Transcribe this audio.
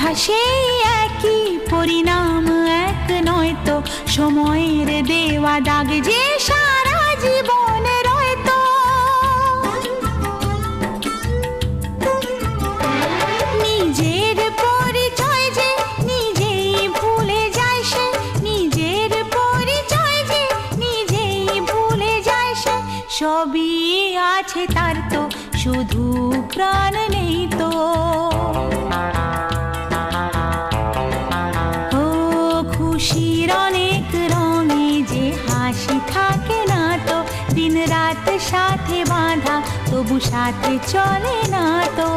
কথা সেই একই, পরিণাম এক নয় তো, সময়ের দেওয়া দাগ যে সারা জীবন রয়তো। নিজের পরিচয় যে নিজেই ভুলে যায় সে, নিজের পরিচয় যে নিজেই ভুলে যায় সে, সবই আছে তার তো শুধু প্রাণ নেই তো। ও খুশির অনেক রঙে যে হাসি থাকে না তো, দিন রাত সাথে বাঁধা তবু সাথে চলে না তো।